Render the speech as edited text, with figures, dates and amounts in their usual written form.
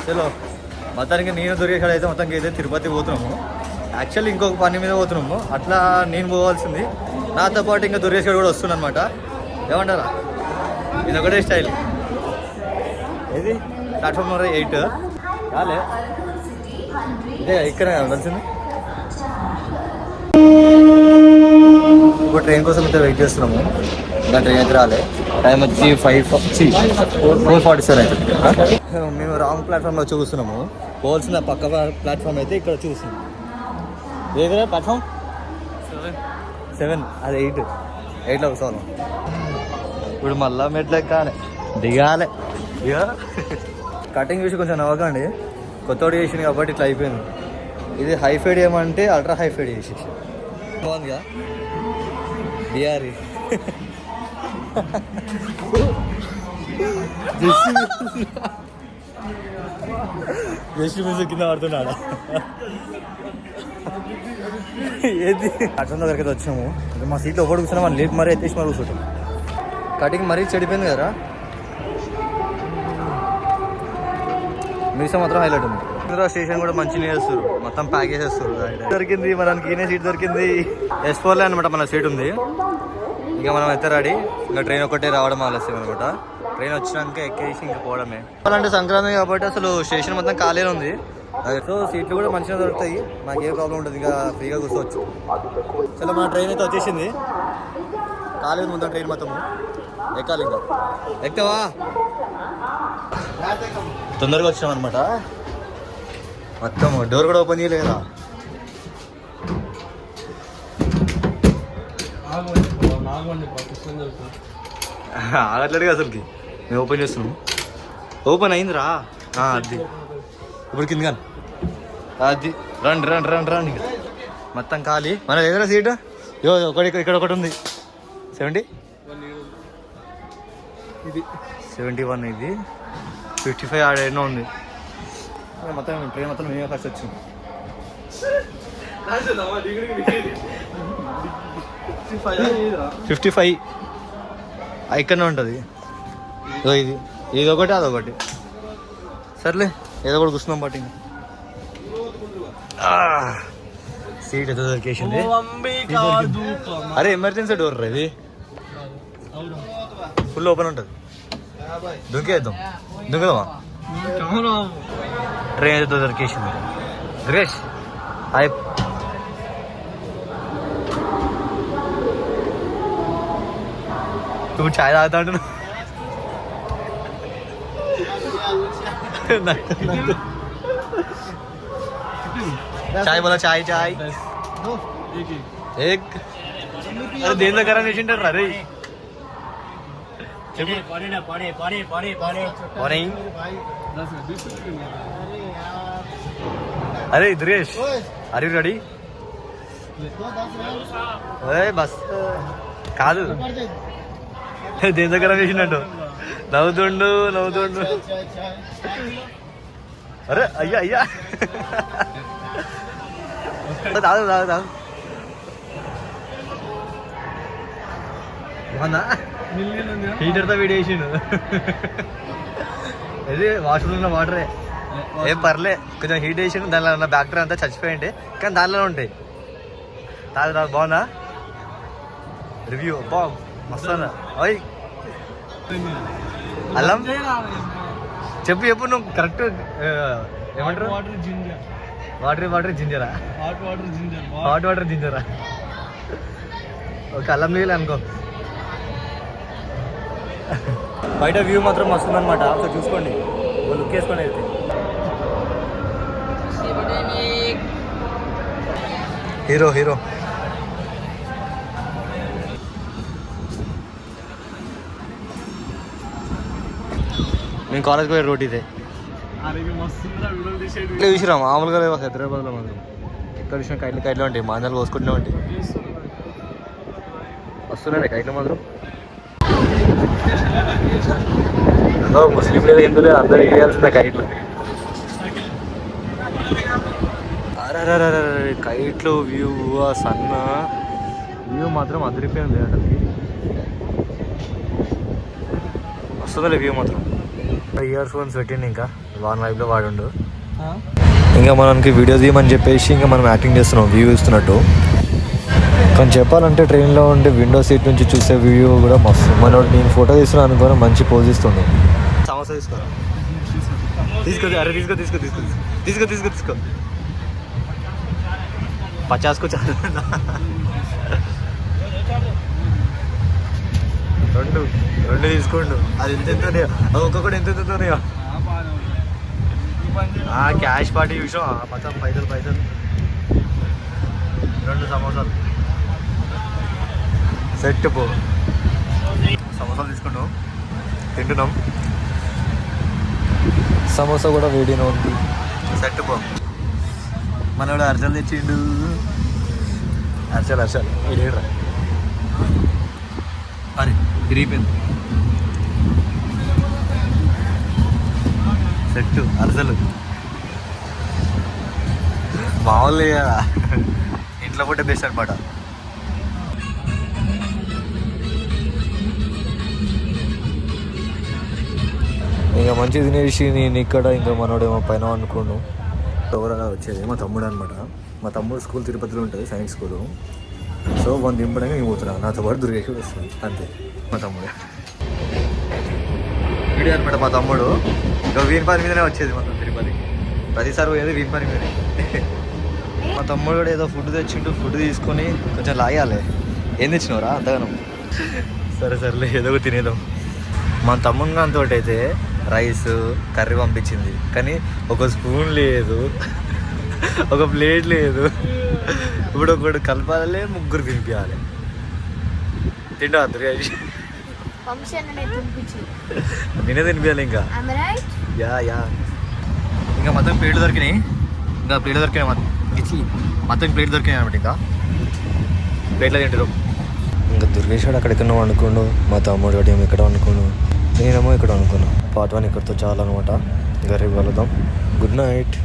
చలో మొత్తానికి నేను దొరికేసాడు అయితే మొత్తానికి అయితే తిరుపతి పోతున్నాము. యాక్చువల్లీ ఇంకొక పని మీద పోతున్నాము. అట్లా నేను పోవాల్సింది, నాతో పాటు ఇంకా దొరికేసాడు కూడా వస్తుంది అనమాట. ఏమంటారా, ఇది ఒకటే స్టైల్. ఇది ప్లాట్ఫామ్ నెంబర్ 8 రాలే, ఇదే ఇక్కడ ఉండాల్సింది. ఇప్పుడు ట్రైన్ కోసం అయితే వెయిట్ చేస్తున్నాము. ఇంకా ట్రైన్ అయితే రాలే. టైం వచ్చి 4:47 అవుతుంది. మేము రాంగ్ ప్లాట్ఫామ్లో చూస్తున్నాము. పోవాల్సిన పక్క ప్లాట్ఫామ్ అయితే ఇక్కడ చూస్తున్నాం. ఏదో ప్లాట్ఫామ్ 7, అది 8లో కూర్చోవాలి. ఇప్పుడు మళ్ళా మెట్లు ఎక్కాలి, దిగాలి. ఇక కటింగ్ చూసి కొంచెం నవ్వకండి, కొత్తోడు చేసింది కాబట్టి ఇట్లా అయిపోయింది. ఇది హై ఫైడ్ ఏమంటే అల్ట్రా హై ఫైడ్ చేసి బాగుందిగా. డిఆర్ఈ జస్ట్ మ్యూజిక్ కింద పడుతున్నాడా. ఏది అట్లా దగ్గరికి వచ్చాము. మా సీట్లో ఒకటి కూర్చున్నా, మనం లేపు మరీ ఎత్తేసి మరి కూర్చుంటాం. కటింగ్ మరీ చెడిపోయింది కదా. మీసా మాత్రం హైలైట్ ఉంది. స్టేషన్ కూడా మంచిగా చేస్తారు, మొత్తం ప్యాక్ చేసేస్తారు. దొరికింది మనకి, ఈయన సీట్ దొరికింది. S4 అనమాట మన సీట్ ఉంది. ఇంకా మనం అయితే రెడీ. ఇంకా ట్రైన్ ఒకటే రావడం ఆలస్యం అనమాట. ట్రైన్ వచ్చినాక ఎక్కేసి ఇంకా పోవడమే. అంటే సంక్రాంతి కాబట్టి అసలు స్టేషన్ మొత్తం ఖాళీనే ఉంది. సో సీట్లు కూడా మంచిగా దొరుకుతాయి, మాకు ఏ ప్రాబ్లం ఉంటుంది, ఇంకా ఫ్రీగా కూర్చోవచ్చు. చలో మన ట్రైన్ అయితే వచ్చేసింది. ఖాళీ మొత్తం ట్రైన్ మొత్తం ఎక్కాలి. ఇంకా ఎక్కావా, తొందరగా వచ్చాం అనమాట. మొత్తం డోర్ కూడా ఓపెన్ చేయలేదా. ఆగట్లేదు అసలుకి. మేము ఓపెన్ చేస్తున్నాము. ఓపెన్ అయిందిరా. అది ఇప్పుడు కింద కానీ అది రండి రండి రండి రండి. ఇంకా మొత్తం ఖాళీ. మన ఎదురా సీటు ఒకటి ఇక్కడ ఒకటి ఉంది. 71 ఇది 55 ఆడ ఎన్నో ఉంది. మొత్తం ట్రైన్ మొత్తం మేమే ఫస్ట్ వచ్చింది. 55 ఇక్కడనే ఉంటుంది. ఇది ఒకటి అదొకటి. సర్లే ఏదో ఒకటి కూర్చున్నాం. బట్ ఇంకా సీట్ ఏదో దొరికేసింది. అరే ఎమర్జెన్సీ డోర్ రా ఇది, ఫుల్ ఓపెన్ ఉంటుంది. దుంకేద్దాం, దుంకదామా. ట్రైన్ ఏదో దొరికేసింది. దుర్గేష్ హాయ్. నువ్వు చాయ్ తాగుతా అంటున్నా. చాయ్ బోలా, చాయ్ చాయ్ ఏక్. అరే దేని దగ్గర వేసింటారు రా. రే అరే Durgesh, are you ready? Bus కాదు, దేని దగ్గర వేసినట్టు నవ్వుతుండు నవ్వుతుండు. అరే అయ్యా అయ్యా తాగు తాగు తాగు. బాగుందా? హీటర్తో వీడియో వేసిండు. అది వాష్రూమ్లో వాటరే, ఏం పర్లే. కొంచెం హీట్ వేసిండు, దానిలో ఉన్న బ్యాక్టీరియా అంతా చచ్చిపోయింటే, కానీ దానిలో ఉంటాయి. తాగు తాగు. బాగుందా? రివ్యూ బాగు మస్తున్నా. ఓయ్ అల్లం చెప్పు చెప్పు. నువ్వు కరెక్ట్ ఏమంటారు? వాటర్ జింజరా? హాట్ వాటర్ జింజరా? ఓకే, అల్లం నీళ్ళు అనుకో. బయట వ్యూ మాత్రం మస్తుంది అనమాట. ఒకసారి చూసుకోండి, లుక్ వేసుకోండి. అయితే హీరో హీరో మేము కాలేజ్కి పోయే రోడ్ ఇదే. చూసిరా మామూలుగా లేవు హైదరాబాద్లో మాత్రం. ఎక్కడ చూసినా కైట్లు ఉంటాయి, మాంజాలు కోసుకుంటూనే ఉంటాయి. వస్తున్నాయి కైట్లు మాత్రం. ముస్లిం లేదా హిందువులే అందరూ వేయాల్సిన కైట్లు. అరే కైట్లు వ్యూ, సన్న వ్యూ మాత్రం అదిరిపోయింది. అక్కడికి వస్తుందిలే వ్యూ మాత్రం. ఇయర్ ఫోన్స్ పెట్టింది ఇంకా వాన్ వైపులో వాడుండు. ఇంకా మనకి వీడియో తీయమని చెప్పేసి ఇంకా మనం యాక్టింగ్ చేస్తున్నాం వ్యూ ఇస్తున్నట్టు. కానీ చెప్పాలంటే ట్రైన్లో ఉండే విండో సీట్ నుంచి చూసే వ్యూ కూడా మస్తు. మనోడు నేను ఫోటో తీస్తున్నాను అనుకోని మంచి పోజ్ ఇస్తుండే. సమోసా తీసుకోరా, తీసుకో. అరే తీసుకో తీసుకో తీసుకో తీసుకో తీసుకో తీసుకో 50కు చాలు. రెండు తీసుకోండు. అది ఎంత అది ఒక్కొక్కటి ఎంత ఉన్నాయో. క్యాష్ పార్టీ చూసాం. పైసలు 2 సమోసాలు సెట్ పో. సమోసాలు తీసుకుంటాం, తింటున్నాం. సమోసా కూడా వేడిగా ఉంది. సెట్ పో. మనోడు అర్చలు తెచ్చిండు. అర్చలు ఇదేరా. అరే తిరిగిపోయింది. సెట్ అర్చలు మామూలు ఇంట్లో కూడా బెస్ట్ అనమాట. ఇంకా మంచి తినేసి నేను ఇక్కడ ఇంకా మనోడేమో పైన అనుకోను. ఎవరైనా వచ్చేది మా తమ్ముడు అనమాట. మా తమ్ముడు స్కూల్ తిరుపతిలో ఉంటుంది, సైన్స్ స్కూలు. సో వాళ్ళు దింపడానికి నేను పోతున్నాను. నాతో పాటు దుర్గేష్ కూడా వస్తుంది. అంతే మా తమ్ముడు వీడియో అనమాట. మా తమ్ముడు ఇంకా వీని పని మీదనే వచ్చేది మొత్తం తిరుపతి. ప్రతిసారి పోయేది వీని పని మీదనే. మా తమ్ముడు కూడా ఏదో ఫుడ్ తెచ్చిండు. ఫుడ్ తీసుకొని కొంచెం లాగాలి. ఏం తెచ్చినవరా అంతగానం? సరేలే ఏదో ఒకటి తినేదాం. మా తమ్ముడు అంతో అయితే రైస్ కర్రీ పంపించింది, కానీ ఒక స్పూన్ లేదు, ఒక ప్లేట్ లేదు. ఇప్పుడు ఒకటి కలపాలి, ముగ్గురు తినిపించాలి. తింటా దుర్గేష్? నేనే తినిపించాలి ఇంకా. యా ఇంకా మొత్తం ప్లేట్లు దొరికినాయి. మొత్తం ప్లేట్ దొరికినాయి అనమాట. ఇంకా ప్లేట్లో తింటారు. ఇంకా దుర్గేష్ వాడు అక్కడెక్కడో అనుకోండు. మా తమ్ముడు వాడు ఏమో ఇక్కడ అనుకోను, నేనేమో ఇక్కడ అనుకున్నాను. పార్ట్ 1 ఇక్కడితో చాలా అనమాట. ఇంకా రేపు కలుద్దాం. Good night.